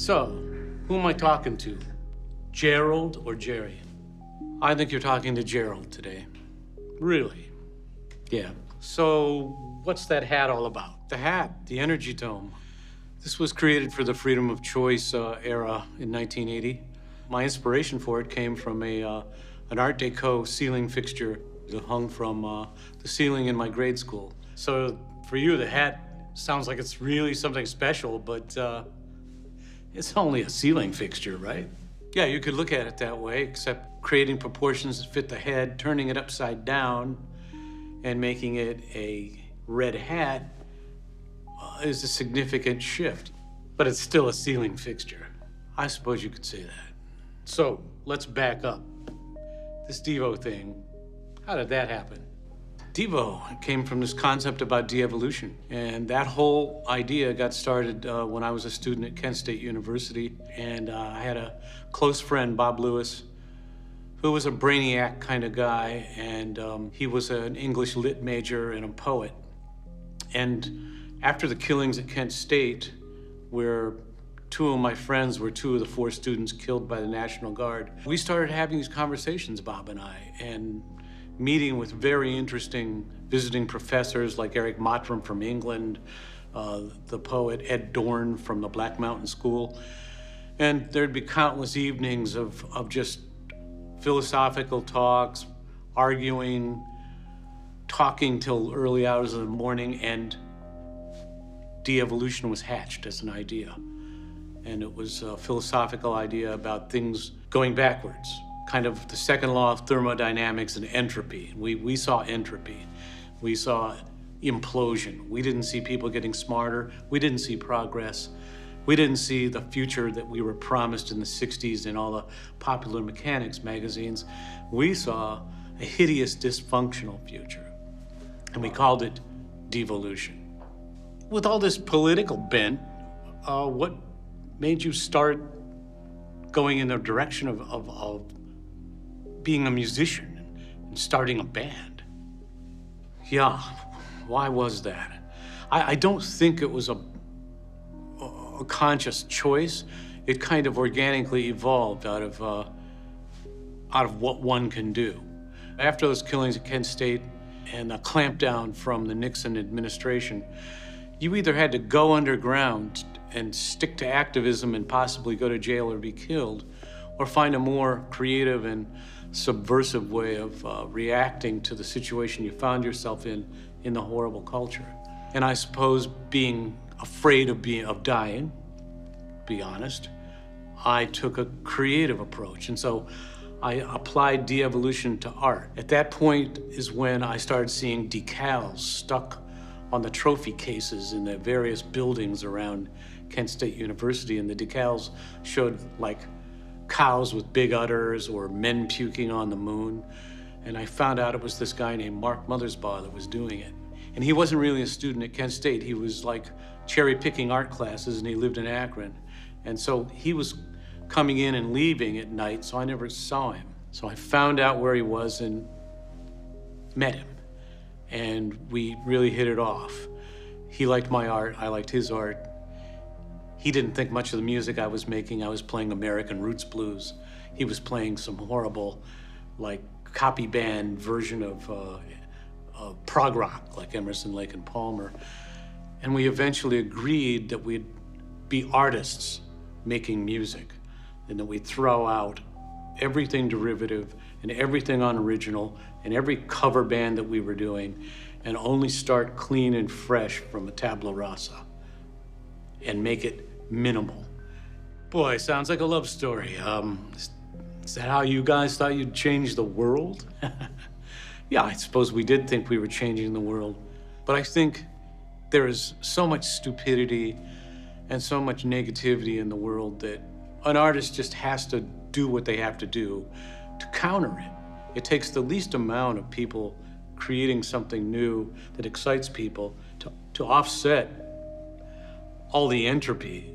So, who am I talking to? Gerald or Jerry? I think you're talking to Gerald today. Really? Yeah. So, what's that hat all about? The hat, the energy dome. This was created for the freedom of choice era in 1980. My inspiration for it came from an Art Deco ceiling fixture that hung from the ceiling in my grade school. So for you, the hat sounds like it's really something special, but it's only a ceiling fixture, right? Yeah, you could look at it that way, except creating proportions that fit the head, turning it upside down, and making it a red hat is a significant shift. But it's still a ceiling fixture. I suppose you could say that. So, let's back up. This Devo thing, how did that happen? Devo came from this concept about de-evolution, and that whole idea got started when I was a student at Kent State University, and I had a close friend, Bob Lewis, who was a brainiac kind of guy, and he was an English lit major and a poet. And after the killings at Kent State, where two of my friends were two of the 4 students killed by the National Guard, we started having these conversations, Bob and I, and meeting with very interesting visiting professors like Eric Mottram from England, the poet Ed Dorn from the Black Mountain School. And there'd be countless evenings of just philosophical talks, arguing, talking till early hours of the morning, and de-evolution was hatched as an idea. And it was a philosophical idea about things going backwards, kind of the second law of thermodynamics and entropy. We saw entropy. We saw implosion. We didn't see people getting smarter. We didn't see progress. We didn't see the future that we were promised in the 60s in all the popular mechanics magazines. We saw a hideous, dysfunctional future, and we called it devolution. With all this political bent, what made you start going in the direction of being a musician and starting a band? Yeah, why was that? I don't think it was a conscious choice. It kind of organically evolved out of what one can do. After those killings at Kent State and the clampdown from the Nixon administration, you either had to go underground and stick to activism and possibly go to jail or be killed, or find a more creative and subversive way of reacting to the situation you found yourself in the horrible culture. And I suppose being afraid of dying, be honest, I took a creative approach. And so I applied de-evolution to art. At that point is when I started seeing decals stuck on the trophy cases in the various buildings around Kent State University, and the decals showed like cows with big udders or men puking on the moon. And I found out it was this guy named Mark Mothersbaugh that was doing it. And he wasn't really a student at Kent State. He was like cherry-picking art classes, and he lived in Akron. And so he was coming in and leaving at night, so I never saw him. So I found out where he was and met him. And we really hit it off. He liked my art, I liked his art. He didn't think much of the music I was making. I was playing American roots blues. He was playing some horrible, like, copy band version of prog rock, like Emerson, Lake and Palmer. And we eventually agreed that we'd be artists making music, and that we'd throw out everything derivative and everything unoriginal and every cover band that we were doing, and only start clean and fresh from a tabula rasa and make it minimal. Boy, sounds like a love story. Is that how you guys thought you'd change the world? Yeah, I suppose we did think we were changing the world, but I think there is so much stupidity and so much negativity in the world that an artist just has to do what they have to do to counter it. It takes the least amount of people creating something new that excites people to offset all the entropy,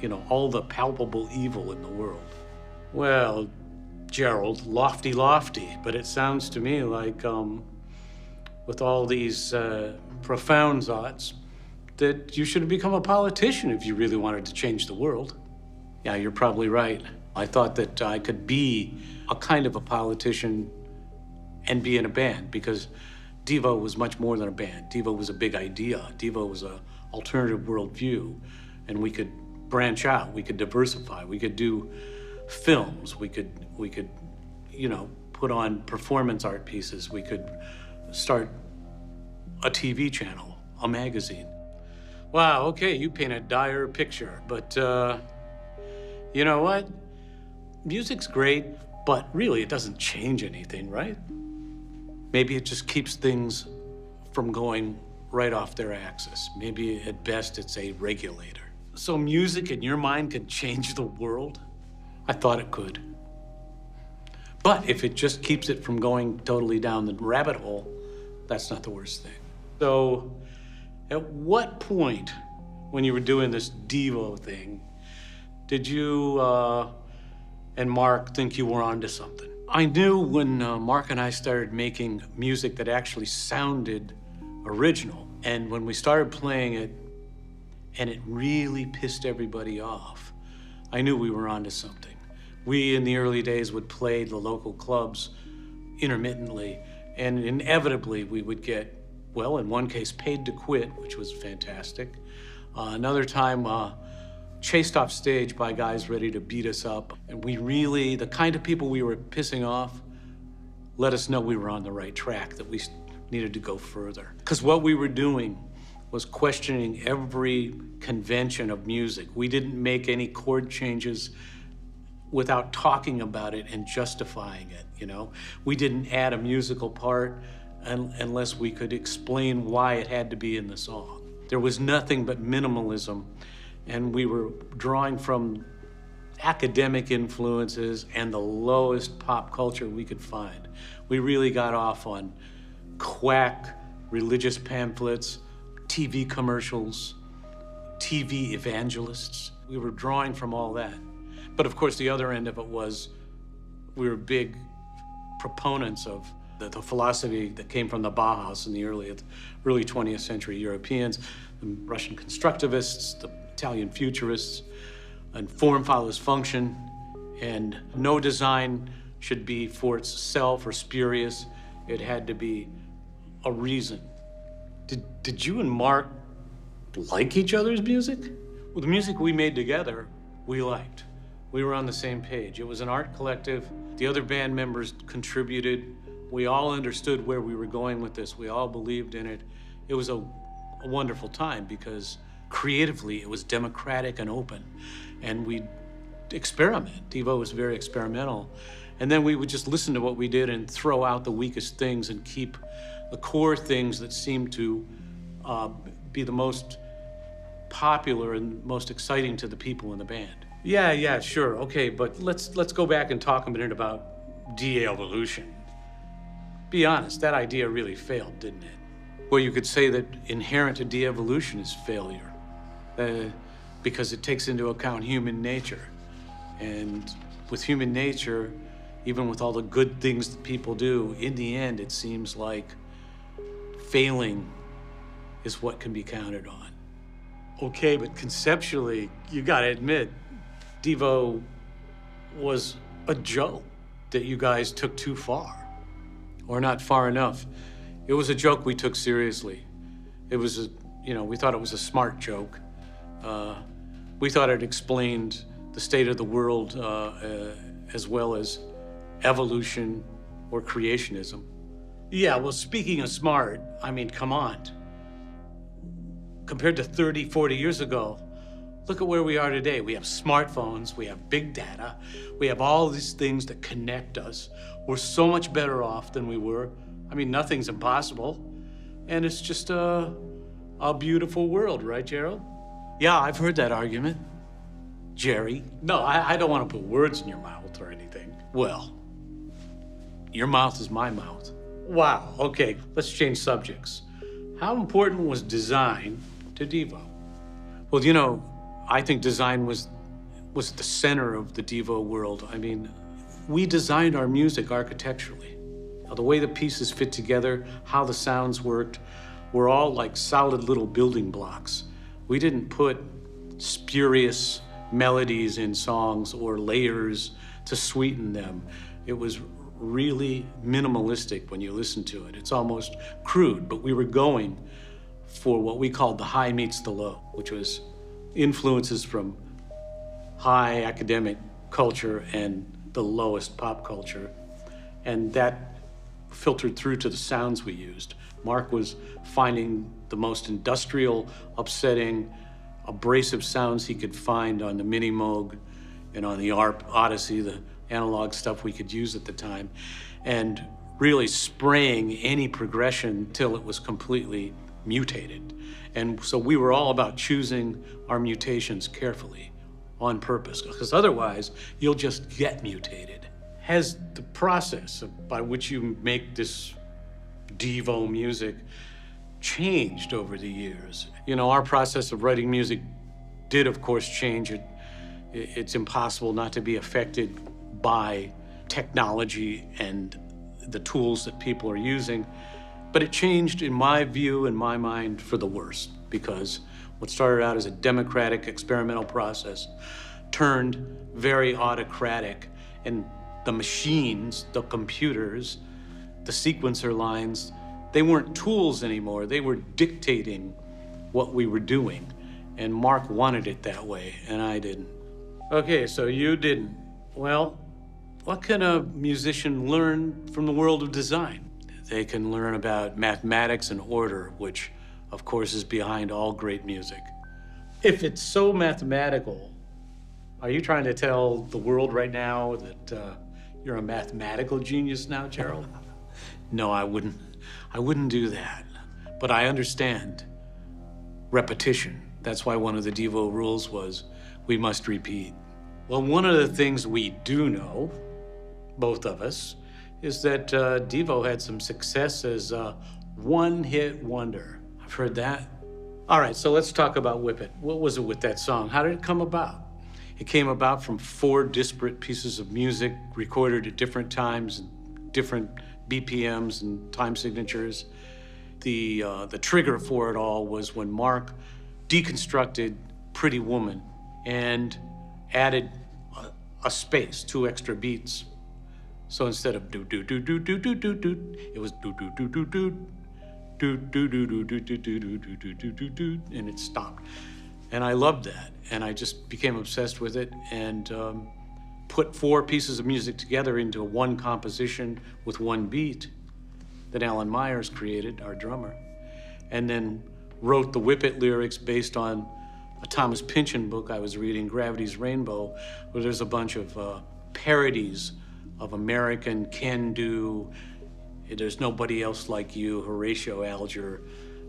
you know, all the palpable evil in the world. Well, Gerald, lofty, but it sounds to me like, with all these profound thoughts, that you should have become a politician if you really wanted to change the world. Yeah, you're probably right. I thought that I could be a kind of a politician and be in a band, because Devo was much more than a band. Devo was a big idea. Devo was an alternative worldview, and we could branch out, we could diversify, we could do films, we could, you know, put on performance art pieces, we could start a TV channel, a magazine. Wow, okay, you paint a dire picture, but you know what? Music's great, but really it doesn't change anything, right? Maybe it just keeps things from going right off their axis. Maybe at best it's a regulator. So music in your mind can change the world? I thought it could. But if it just keeps it from going totally down the rabbit hole, that's not the worst thing. So at what point when you were doing this Devo thing, did you and Mark think you were onto something? I knew when Mark and I started making music that actually sounded original, and when we started playing it and it really pissed everybody off, I knew we were onto something. We, in the early days, would play the local clubs intermittently, and inevitably we would get, well, in one case, paid to quit, which was fantastic. Another time, chased off stage by guys ready to beat us up. And we really, the kind of people we were pissing off, let us know we were on the right track, that we needed to go further. Because what we were doing was questioning every convention of music. We didn't make any chord changes without talking about it and justifying it, you know? We didn't add a musical part unless we could explain why it had to be in the song. There was nothing but minimalism, and we were drawing from academic influences and the lowest pop culture we could find. We really got off on quack religious pamphlets, TV commercials, TV evangelists. We were drawing from all that. But of course, the other end of it was we were big proponents of the philosophy that came from the Bauhaus and the early 20th century Europeans, the Russian constructivists, the Italian futurists, and form follows function, and no design should be for itself or spurious. It had to be a reason. Did you and Mark like each other's music? Well, the music we made together, we liked. We were on the same page. It was an art collective. The other band members contributed. We all understood where we were going with this. We all believed in it. It was a wonderful time because creatively it was democratic and open, and we'd experiment. Devo was very experimental. And then we would just listen to what we did and throw out the weakest things and keep the core things that seemed to be the most popular and most exciting to the people in the band. Yeah, sure, okay, but let's go back and talk a minute about de-evolution. Be honest, that idea really failed, didn't it? Well, you could say that inherent to de-evolution is failure, because it takes into account human nature. And with human nature, even with all the good things that people do, in the end, it seems like failing is what can be counted on. Okay, but conceptually, you gotta admit, Devo was a joke that you guys took too far, or not far enough. It was a joke we took seriously. It was we thought it was a smart joke. We thought it explained the state of the world as well as evolution or creationism. Yeah, well, speaking of smart, I mean, come on. Compared to 30, 40 years ago, look at where we are today. We have smartphones, we have big data, we have all these things that connect us. We're so much better off than we were. I mean, nothing's impossible. And it's just a beautiful world, right, Gerald? Yeah, I've heard that argument. Jerry. No, I don't want to put words in your mouth or anything. Well, your mouth is my mouth. Wow, okay, let's change subjects. How important was design to Devo? Well, you know, I think design was at the center of the Devo world. I mean, we designed our music architecturally. The way the pieces fit together, how the sounds worked, were all like solid little building blocks. We didn't put spurious melodies in songs or layers to sweeten them. It was really minimalistic when you listen to it. It's almost crude, but we were going for what we called the high meets the low, which was influences from high academic culture and the lowest pop culture. And that filtered through to the sounds we used. Mark was finding the most industrial, upsetting, abrasive sounds he could find on the Mini Moog and on the ARP Odyssey, the analog stuff we could use at the time, and really spraying any progression till it was completely mutated. And so we were all about choosing our mutations carefully on purpose, because otherwise you'll just get mutated. Has the process by which you make this Devo music changed over the years? You know, our process of writing music did, of course, change. It's impossible not to be affected by technology and the tools that people are using. But it changed, in my view, in my mind, for the worse, because what started out as a democratic experimental process turned very autocratic, and the machines, the computers, the sequencer lines, they weren't tools anymore. They were dictating what we were doing. And Mark wanted it that way, and I didn't. Okay, so you didn't. Well, what can a musician learn from the world of design? They can learn about mathematics and order, which, of course, is behind all great music. If it's so mathematical, are you trying to tell the world right now that you're a mathematical genius now, Gerald? No, I wouldn't do that. But I understand repetition. That's why one of the Devo rules was we must repeat. Well, one of the things we do know, both of us, is that Devo had some success as a one-hit wonder. I've heard that. All right, so let's talk about Whip It. What was it with that song? How did it come about? It came about from 4 disparate pieces of music recorded at different times and different BPMs and time signatures. The trigger for it all was when Mark deconstructed Pretty Woman and added a space, 2 extra beats. So instead of do do do do do do do do, it was do do do do do do do do do do do do do do do do do, and it stopped. And I loved that, and I just became obsessed with it, and put 4 pieces of music together into one composition with 1 beat that Alan Myers created, our drummer, and then wrote the Whip It lyrics based on a Thomas Pynchon book I was reading, Gravity's Rainbow, where there's a bunch of parodies of American can-do, there's nobody else like you, Horatio Alger,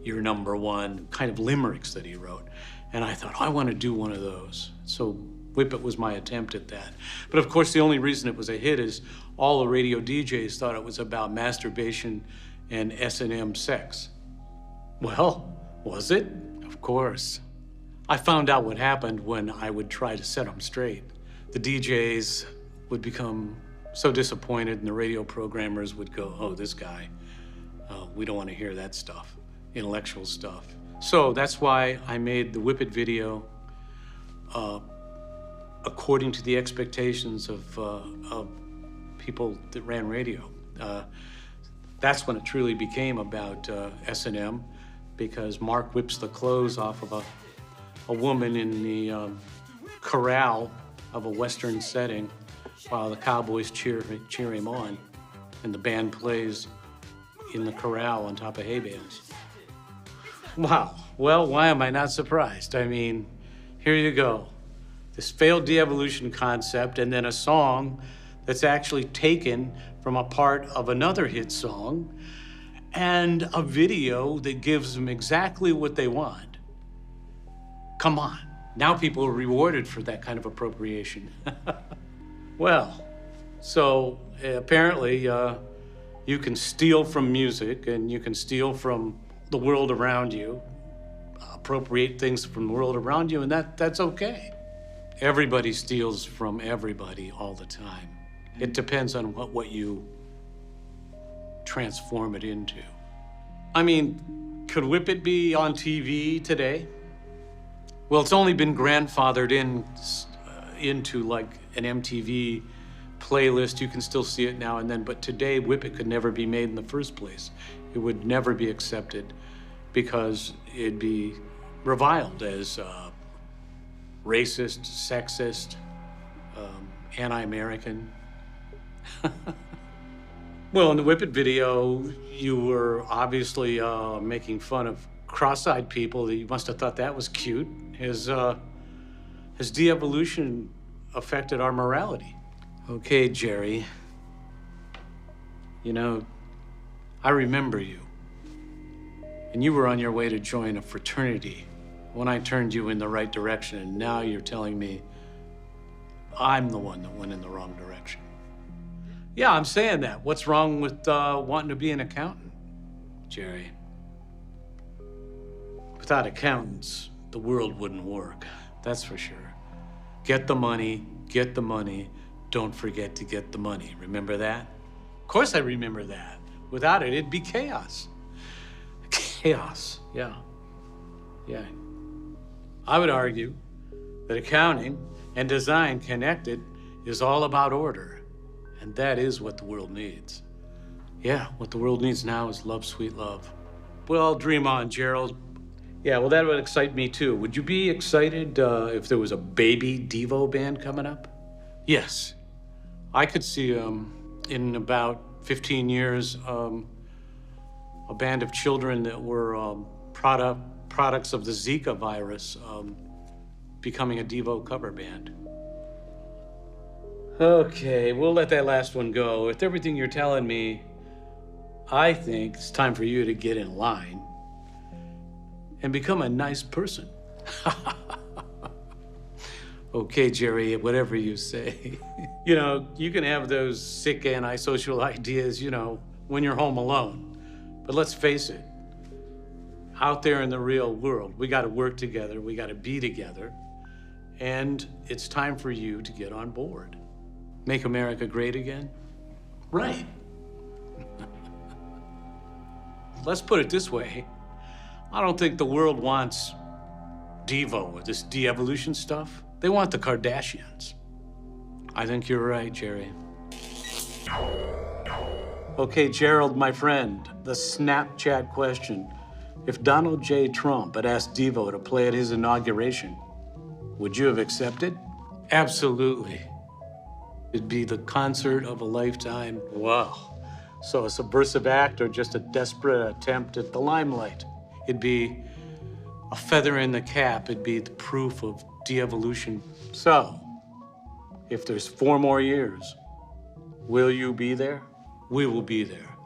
you're number one, kind of limericks that he wrote. And I thought, I want to do one of those. So Whip It was my attempt at that. But of course, the only reason it was a hit is all the radio DJs thought it was about masturbation and S&M sex. Well, was it? Of course. I found out what happened when I would try to set them straight. The DJs would become so disappointed, and the radio programmers would go, oh, this guy, we don't want to hear that stuff, intellectual stuff. So that's why I made the Whip It video according to the expectations of people that ran radio. That's when it truly became about S&M, because Mark whips the clothes off of a woman in the corral of a Western setting while the cowboys cheer him on, and the band plays in the corral on top of hay bales. Wow, well, why am I not surprised? I mean, here you go. This failed de-evolution concept, and then a song that's actually taken from a part of another hit song, and a video that gives them exactly what they want. Come on, now people are rewarded for that kind of appropriation. Well, so apparently you can steal from music, and you can steal from the world around you, appropriate things from the world around you, and that's okay. Everybody steals from everybody all the time. It depends on what you transform it into. I mean, could Whip It be on TV today? Well, it's only been grandfathered into like an MTV playlist. You can still see it now and then, but today Whip It could never be made in the first place. It would never be accepted because it'd be reviled as racist, sexist, anti-American. Well, in the Whip It video, you were obviously making fun of cross-eyed people. You must have thought that was cute. Has de-evolution affected our morality? Okay, Jerry. You know, I remember you. And you were on your way to join a fraternity when I turned you in the right direction, and now you're telling me I'm the one that went in the wrong direction. Yeah, I'm saying that. What's wrong with wanting to be an accountant, Jerry? Without accountants, the world wouldn't work, that's for sure. Get the money, don't forget to get the money. Remember that? Of course I remember that. Without it, it'd be chaos. Chaos, yeah. Yeah. I would argue that accounting and design connected is all about order. And that is what the world needs. Yeah, what the world needs now is love, sweet love. Well, dream on, Gerald. Yeah, well, that would excite me too. Would you be excited if there was a baby Devo band coming up? Yes. I could see in about 15 years a band of children that were products of the Zika virus becoming a Devo cover band. Okay, we'll let that last one go. With everything you're telling me, I think it's time for you to get in line and become a nice person. Okay, Jerry, whatever you say. You know, you can have those sick antisocial ideas, you know, when you're home alone. But let's face it, out there in the real world, we gotta work together, we gotta be together, and it's time for you to get on board. Make America great again? Right. Let's put it this way. I don't think the world wants Devo, this de-evolution stuff. They want the Kardashians. I think you're right, Jerry. Okay, Gerald, my friend, the Snapchat question. If Donald J. Trump had asked Devo to play at his inauguration, would you have accepted? Absolutely. It'd be the concert of a lifetime. Wow. So a subversive act or just a desperate attempt at the limelight? It'd be a feather in the cap. It'd be the proof of de-evolution. So, if there's 4 more years, will you be there? We will be there.